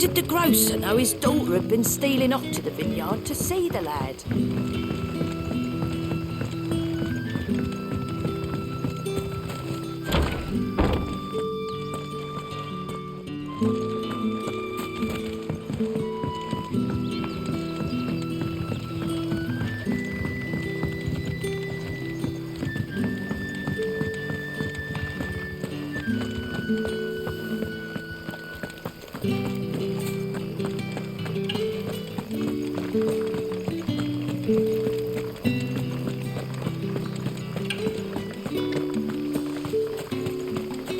did the grocer know his daughter had been stealing off to the vineyard to see the lad?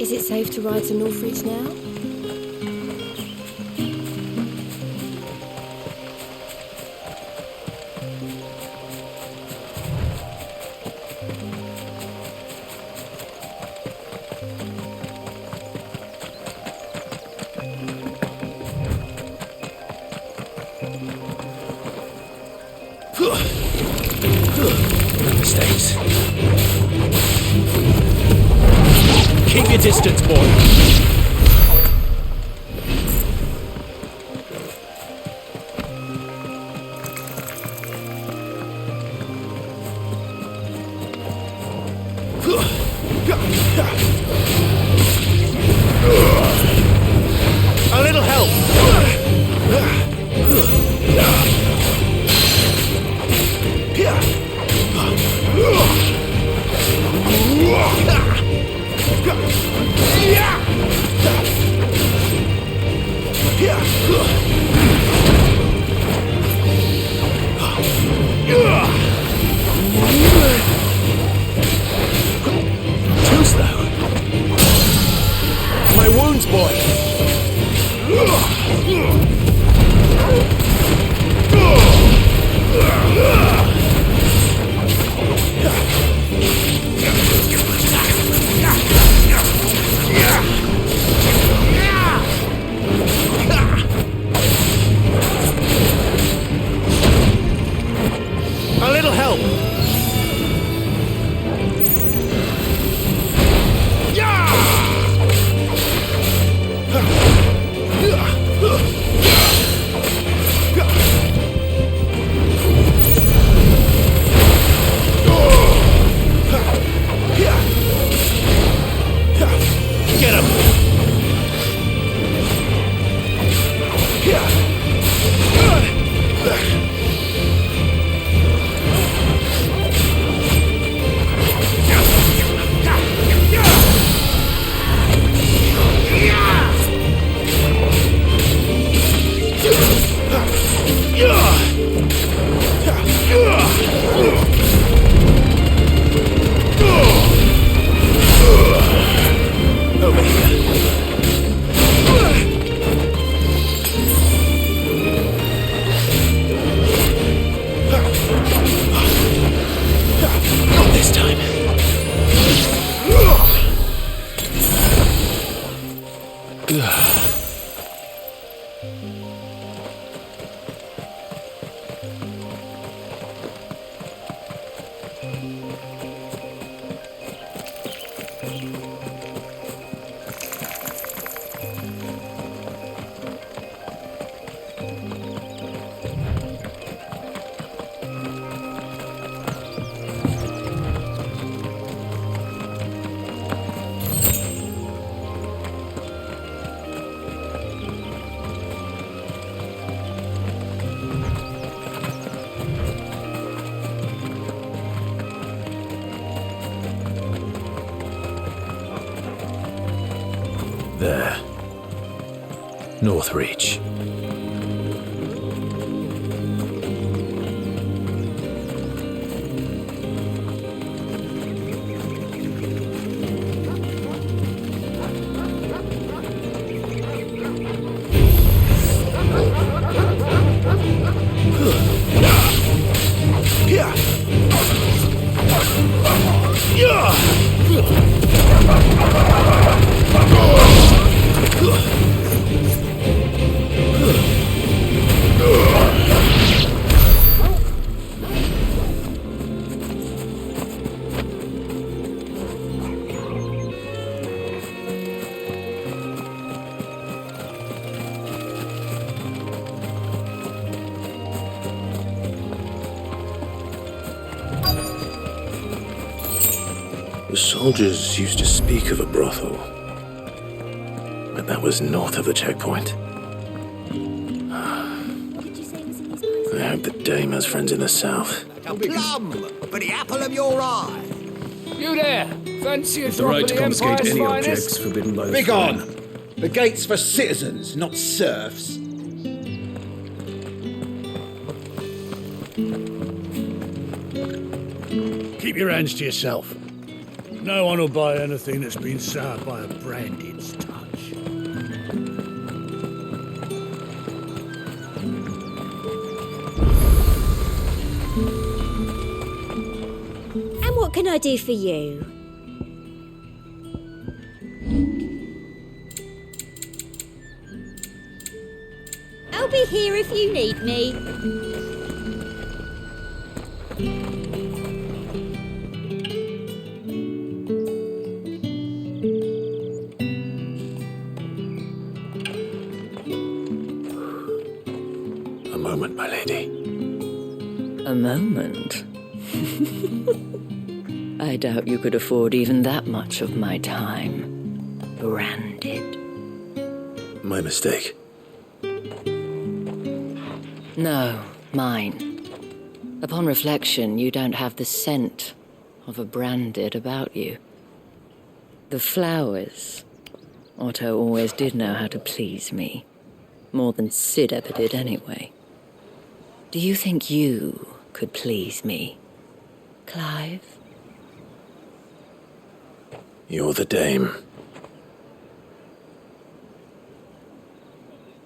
Is it safe to ride to Northridge now? Mistakes. Keep your distance, boy. A little help. Too slow. My wounds, boy. A little help. Get him. Over here. Not this time. There. Northreach. The soldiers used to speak of a brothel, but that was north of the checkpoint. I hope the dame has friends in the south. A plum for the apple of your eye. You there! Fancy a The drop right of to the confiscate Empire's any finest? objects forbidden by the Begone! throne. The gate's for citizens, not serfs. Keep your hands to yourself. No one will buy anything that's been soured by a branded's touch. And what can I do for you? I'll be here if you need me. A moment, my lady. A moment? I doubt you could afford even that much of my time. Branded. My mistake. No, mine. Upon reflection, you don't have the scent of a branded about you. The flowers. Otto always did know how to please me. More than Sid ever did anyway. Do you think you could please me, Clive? You're the dame.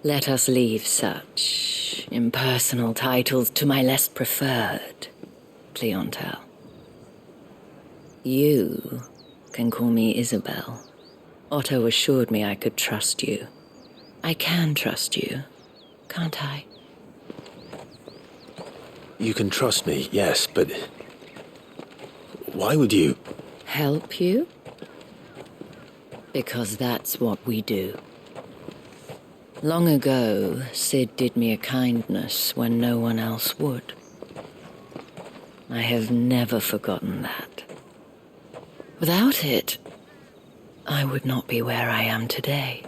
Let us leave such impersonal titles to my less preferred clientele. You can call me Isabel. Otto assured me I could trust you. I can trust you, can't I? You can trust me, yes, but why would you? Help you? Because that's what we do. Long ago, Sid did me a kindness when no one else would. I have never forgotten that. Without it, I would not be where I am today.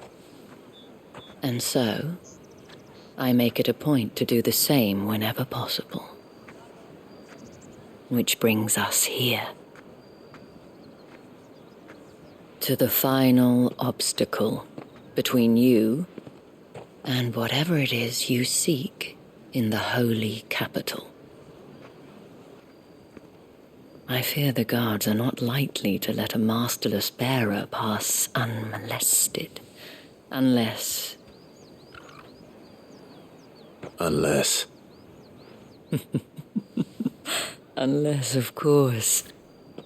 And so, I make it a point to do the same whenever possible. Which brings us here. To the final obstacle between you and whatever it is you seek in the holy capital. I fear the guards are not likely to let a masterless bearer pass unmolested, unless... Unless... Unless, of course,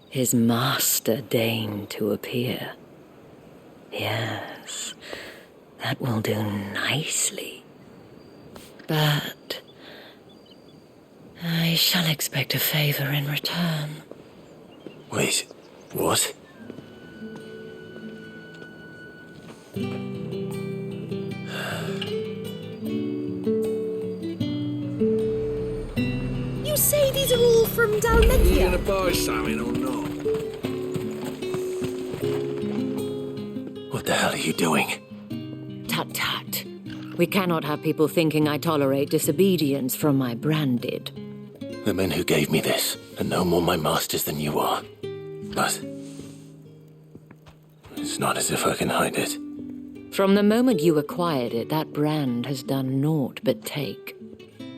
his master deigned to appear. Yes, that will do nicely. But I shall expect a favor in return. Wait, what? You say these are all from You gonna Valisthea? buy something or not? What the hell are you doing? Tut tut. We cannot have people thinking I tolerate disobedience from my branded. The men who gave me this are no more my masters than you are. But it's not as if I can hide it. From the moment you acquired it, that brand has done naught but take.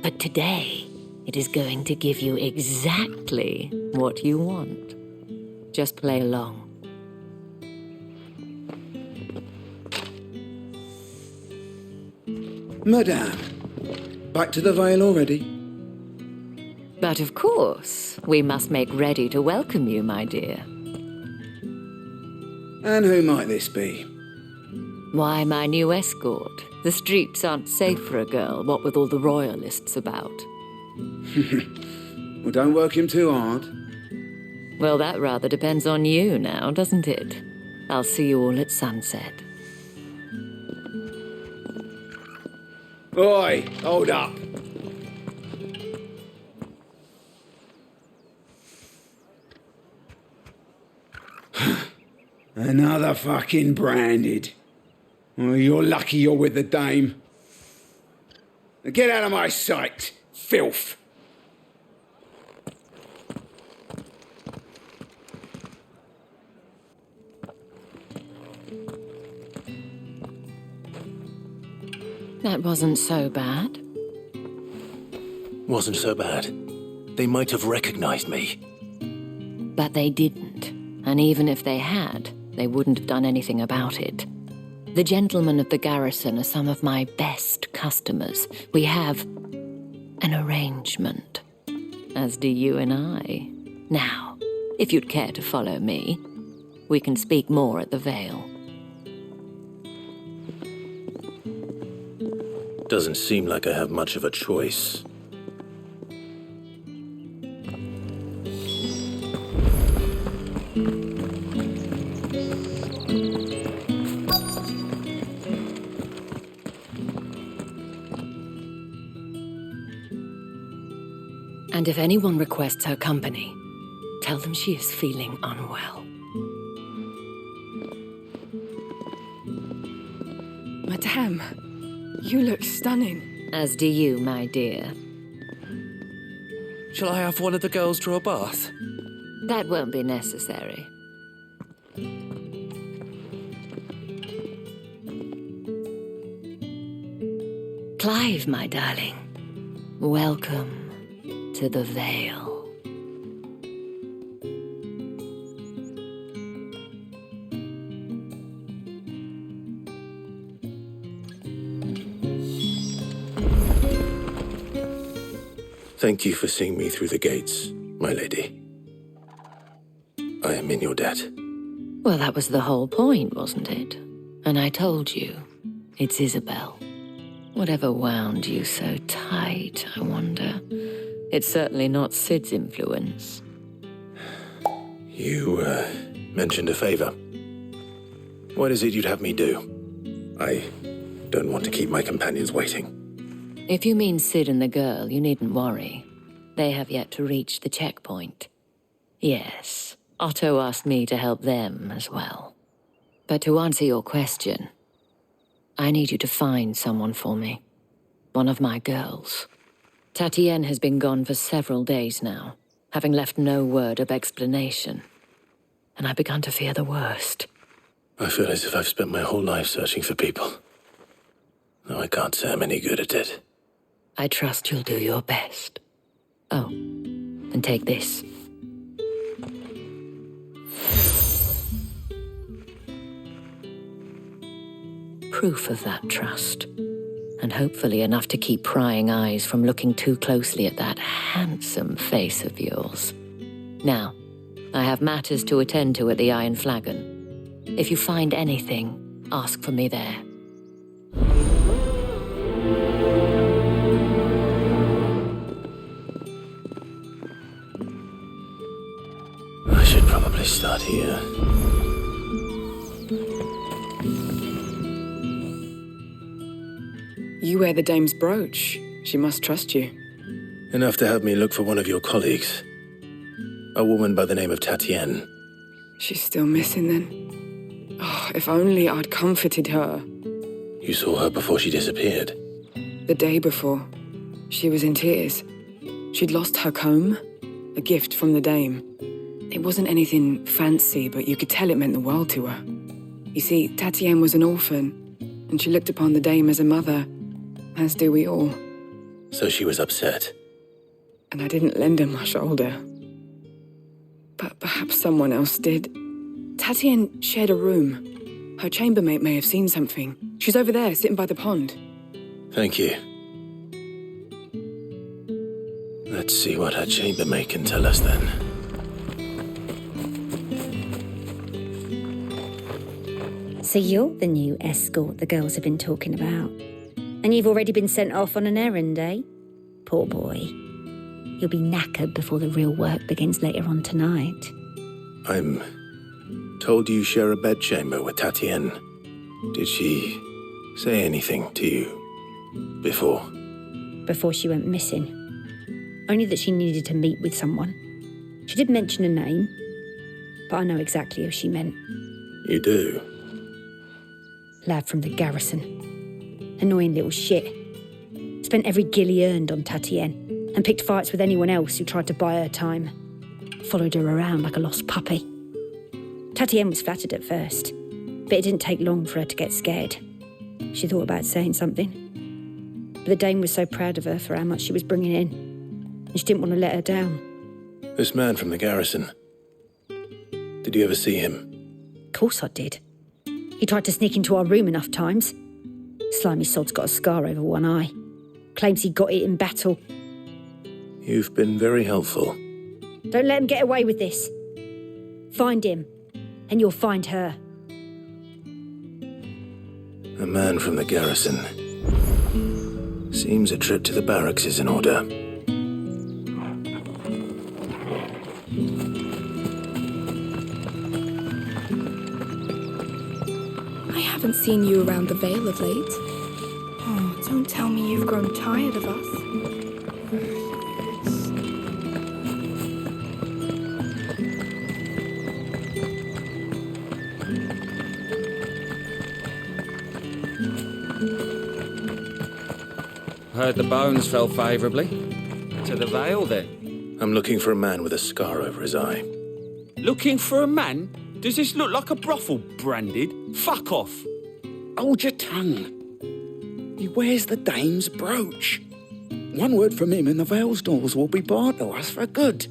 But today, it is going to give you exactly what you want. Just play along. Madame, back to the Vale already? But of course, we must make ready to welcome you, my dear. And who might this be? Why, my new escort. The streets aren't safe for a girl, what with all the royalists about. Well, don't work him too hard. Well, that rather depends on you now, doesn't it? I'll see you all at sunset. Oi, hold up. Another fucking branded. Well, you're lucky you're with the dame. Now get out of my sight, filth. That wasn't so bad. Wasn't so bad. They might have recognized me. But they didn't. And even if they had, they wouldn't have done anything about it. The gentlemen of the garrison are some of my best customers. We have an arrangement, as do you and I. Now, if you'd care to follow me, we can speak more at the Vale. Doesn't seem like I have much of a choice. And if anyone requests her company, tell them she is feeling unwell. Madame, you look stunning. As do you, my dear. Shall I have one of the girls draw a bath? That won't be necessary. Clive, my darling. Welcome to the Vale. Thank you for seeing me through the gates, my lady. I am in your debt. Well, that was the whole point, wasn't it? And I told you, it's Isabel. Whatever wound you so tight, I wonder. It's certainly not Sid's influence. You, mentioned a favor. What is it you'd have me do? I don't want to keep my companions waiting. If you mean Sid and the girl, you needn't worry. They have yet to reach the checkpoint. Yes, Otto asked me to help them as well. But to answer your question, I need you to find someone for me. One of my girls. Tatienne has been gone for several days now, having left no word of explanation. And I've begun to fear the worst. I feel as if I've spent my whole life searching for people. Though I can't say I'm any good at it. I trust you'll do your best. Oh, and take this. Proof of that trust. And hopefully enough to keep prying eyes from looking too closely at that handsome face of yours. Now, I have matters to attend to at the Iron Flagon. If you find anything, ask for me there. I should probably start here. You wear the dame's brooch. She must trust you. Enough to have me look for one of your colleagues. A woman by the name of Tatienne. She's still missing then. Oh, if only I'd comforted her. You saw her before she disappeared. The day before, she was in tears. She'd lost her comb, a gift from the dame. It wasn't anything fancy, but you could tell it meant the world to her. You see, Tatienne was an orphan, and she looked upon the dame as a mother, as do we all. So she was upset. And I didn't lend her my shoulder. But perhaps someone else did. Tatienne shared a room. Her chambermaid may have seen something. She's over there, sitting by the pond. Thank you. Let's see what her chambermaid can tell us then. So you're the new escort the girls have been talking about. And you've already been sent off on an errand, eh? Poor boy. You'll be knackered before the real work begins later on tonight. I'm told you share a bedchamber with Tatienne. Did she say anything to you before? Before she went missing. Only that she needed to meet with someone. She did mention a name. but I know exactly who she meant. You do? Lad from the garrison. Annoying little shit. Spent every guil he earned on Tatienne and picked fights with anyone else who tried to buy her time. Followed her around like a lost puppy. Tatienne was flattered at first, but it didn't take long for her to get scared. She thought about saying something. But the Dame was so proud of her for how much she was bringing in, and she didn't want to let her down. This man from the garrison. Did you ever see him? Of course I did. He tried to sneak into our room enough times. Slimy sod's got a scar over one eye. Claims he got it in battle. You've been very helpful. Don't let him get away with this. Find him, and you'll find her. A man from the garrison. Seems a trip to the barracks is in order. I haven't seen you around the Vale of late. Oh, don't tell me you've grown tired of us. Heard the bones fell favourably. To the Vale, then? I'm looking for a man with a scar over his eye. Looking for a man? Does this look like a brothel, branded? Fuck off! Hold your tongue. He wears the Dame's brooch. One word from him and the Vale's doors will be barred to us for good.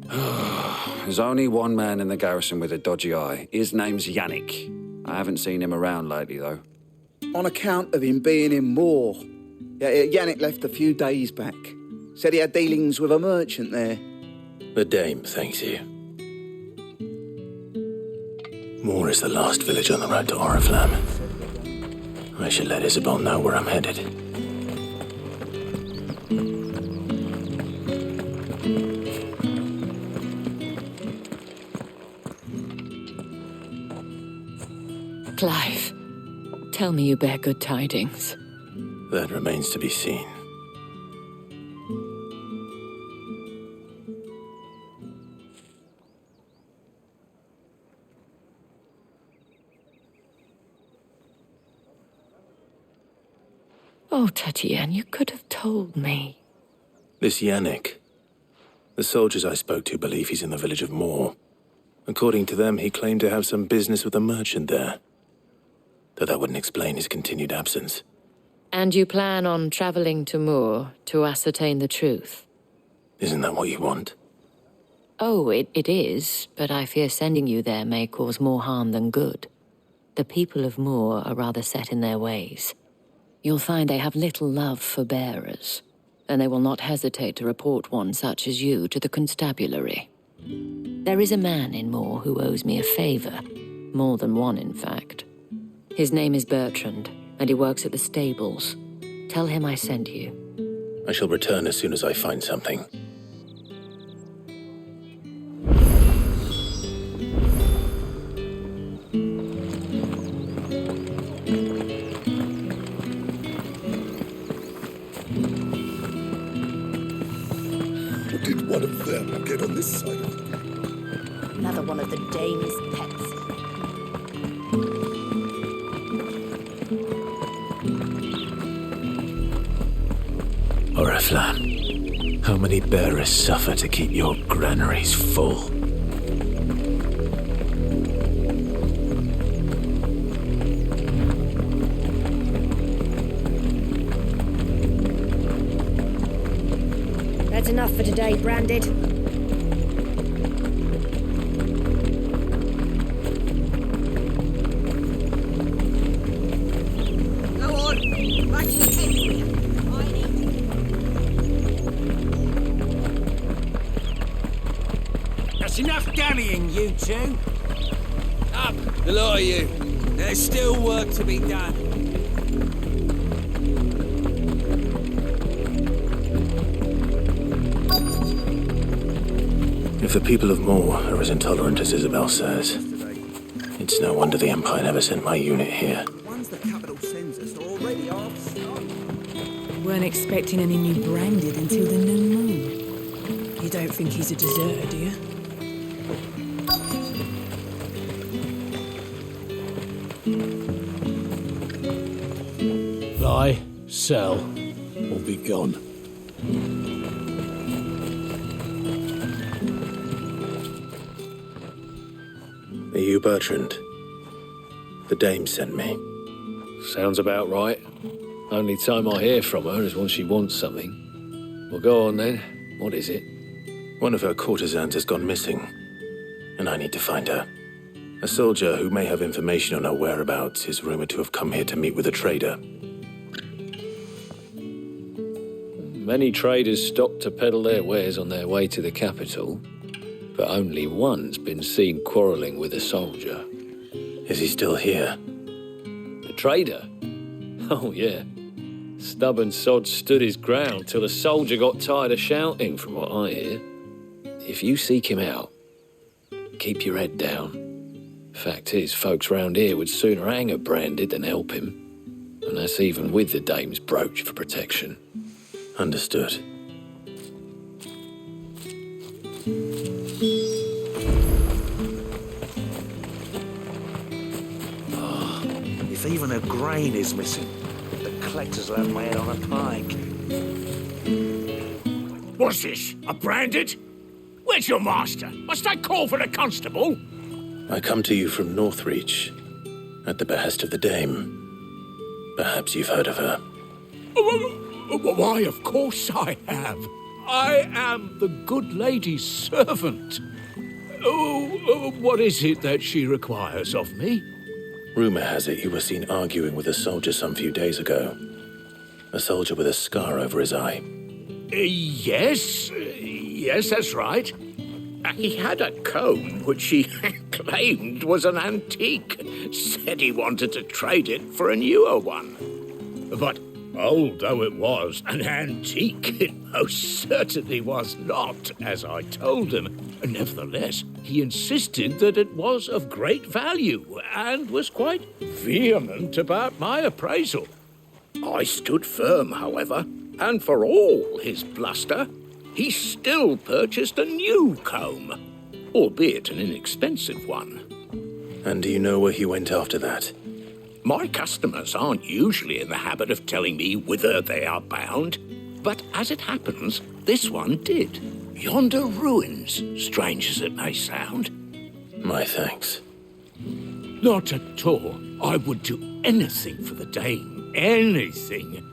There's only one man in the garrison with a dodgy eye. His name's Yannick. I haven't seen him around lately, though. On account of him being in Moor. Yannick left a few days back. Said he had dealings with a merchant there. The Dame thanks you. Moor is the last village on the road to Oriflamme. I should let Isabel know where I'm headed. Clive, tell me you bear good tidings. That remains to be seen. Oh, Tatienne, you could have told me. This Yannick. The soldiers I spoke to believe he's in the village of Moor. According to them, he claimed to have some business with a merchant there. Though that wouldn't explain his continued absence. And you plan on traveling to Moor to ascertain the truth? Isn't that what you want? Oh, it is, but I fear sending you there may cause more harm than good. The people of Moor are rather set in their ways. You'll find they have little love for bearers, and they will not hesitate to report one such as you to the constabulary. There is a man in Moor who owes me a favor, more than one, in fact. His name is Bertrand, and he works at the stables. Tell him I sent you. I shall return as soon as I find something. Did one of them get on this side of it? Another one of the Dame's pets. Oriflamme, how many bearers suffer to keep your granaries full? That's enough for today, Branded. Go on, back to the tent. That's enough dallying, you two. Up, the lot of you. There's still work to be done. If the people of Moor are as intolerant as Isabel says, it's no wonder the Empire never sent my unit here. The ones the capital sends us are already half starved. Weren't expecting any new Branded until the new moon. You don't think he's a deserter, do you? Buy, sell, or be gone. Are you Bertrand? The dame sent me. Sounds about right. Only time I hear from her is when she wants something. Well, go on then. What is it? One of her courtesans has gone missing, and I need to find her. A soldier who may have information on her whereabouts is rumored to have come here to meet with a trader. Many traders stop to peddle their wares on their way to the capital, but only one's been seen quarrelling with a soldier. Is he still here? The trader? Oh, yeah. Stubborn sod stood his ground till the soldier got tired of shouting, from what I hear. If you seek him out, keep your head down. Fact is, folks round here would sooner hang a branded than help him. And that's even with the dame's brooch for protection. Understood. If even a grain is missing, the collectors will have my head on a pike. What's this? A branded? Where's your master? Must I call for the constable? I come to you from Northreach, at the behest of the dame. Perhaps you've heard of her. Why, of course I have. I am the good lady's servant. What is it that she requires of me? Rumor has it you were seen arguing with a soldier some few days ago. A soldier with a scar over his eye. Yes, that's right. He had a comb which he claimed was an antique. Said he wanted to trade it for a newer one. But old though it was, an antique it most certainly was not, as I told him. Nevertheless, he insisted that it was of great value and was quite vehement about my appraisal. I stood firm, however, and for all his bluster, he still purchased a new comb, albeit an inexpensive one. And do you know where he went after that? My customers aren't usually in the habit of telling me whither they are bound, but as it happens, this one did. Yonder ruins, strange as it may sound. My thanks. Not at all. I would do anything for the dame. Anything.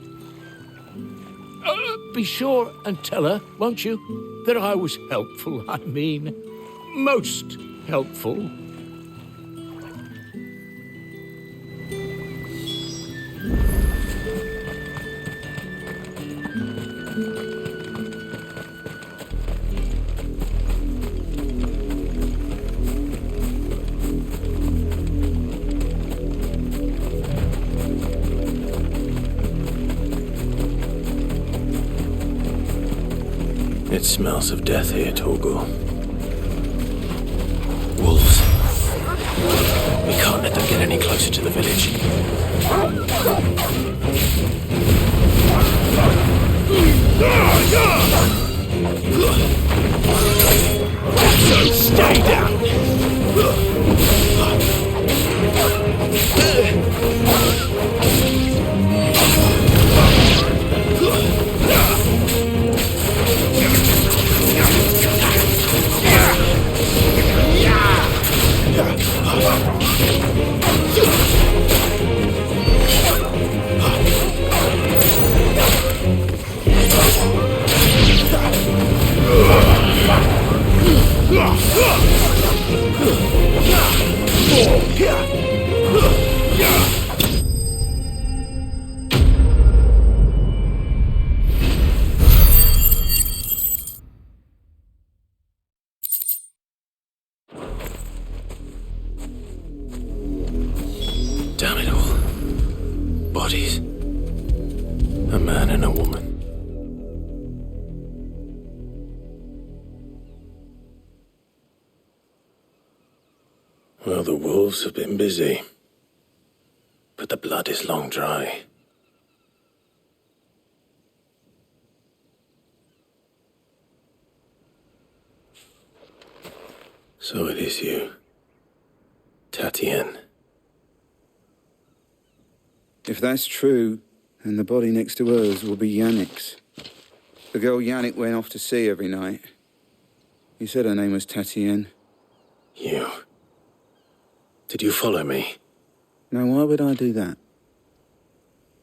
Be sure and tell her, won't you, that I was helpful, I mean, most helpful. It smells of death here, Torgor. Wolves. We can't let them get any closer to the village. So stay down! Damn it all. Bodies. A man and a woman. Well, the wolves have been busy. But the blood is long dry. So it is you, Tatienne. If that's true, then the body next to hers will be Yannick's. The girl Yannick went off to see every night. You said her name was Tatienne. You... Did you follow me? Now, why would I do that?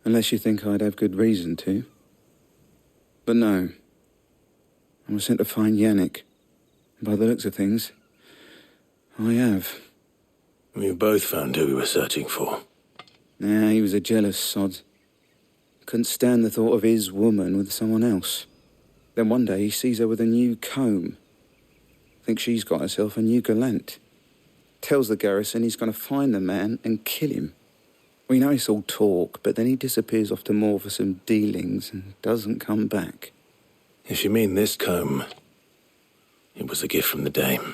Unless you think I'd have good reason to. But no. I was sent to find Yannick. And by the looks of things, I have. We both found who we were searching for. Nah, he was a jealous sod. Couldn't stand the thought of his woman with someone else. Then one day he sees her with a new comb. Thinks she's got herself a new gallant. Tells the garrison he's going to find the man and kill him. We know it's all talk, but then he disappears off to Moor for some dealings and doesn't come back. If you mean this comb, it was a gift from the dame.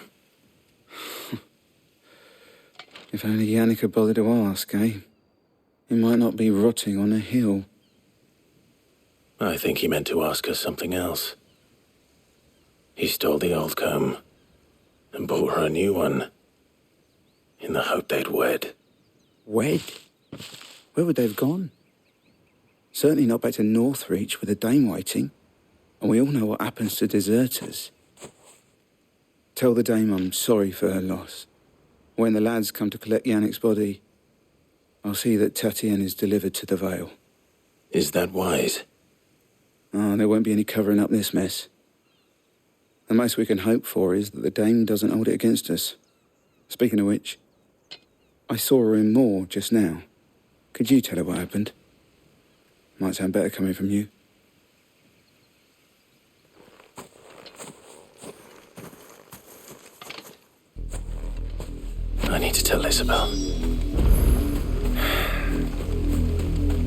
If only Yannick had bothered to ask, eh? He might not be rotting on a hill. I think he meant to ask us something else. He stole the old comb and bought her a new one in the hope they'd wed. Wed? Where would they have gone? Certainly not back to Northreach with a dame waiting. And we all know what happens to deserters. Tell the dame I'm sorry for her loss. When the lads come to collect Yannick's body, I'll see that Tatienne is delivered to the Vale. Is that wise? Oh, there won't be any covering up this mess. The most we can hope for is that the dame doesn't hold it against us. Speaking of which, I saw her in Moor just now. Could you tell her what happened? Might sound better coming from you. I need to tell Isabel.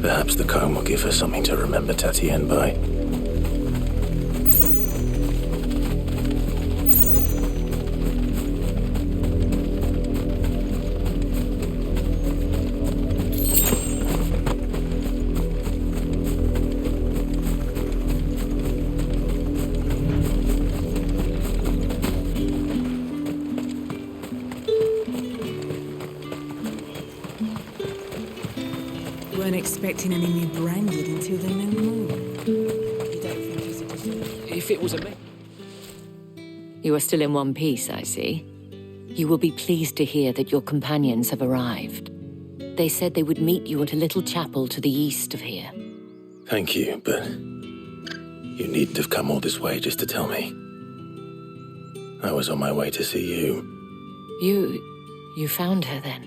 Perhaps the comb will give her something to remember Tatienne by. Weren't expecting any new branded until the new moon. You don't think he's a disorder? If it was a me... You are still in one piece, I see. You will be pleased to hear that your companions have arrived. They said they would meet you at a little chapel to the east of here. Thank you, but you needn't have come all this way just to tell me. I was on my way to see you. You found her then?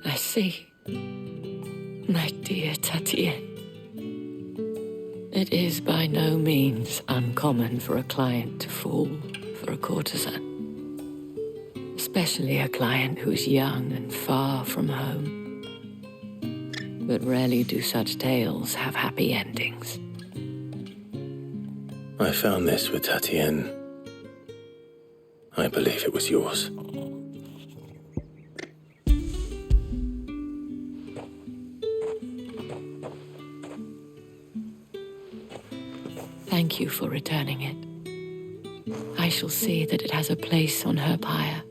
I see. My dear Tatienne. It is by no means uncommon for a client to fall for a courtesan. Especially a client who is young and far from home. But rarely do such tales have happy endings. I found this with Tatienne. I believe it was yours. Thank you for returning it. I shall see that it has a place on her pyre.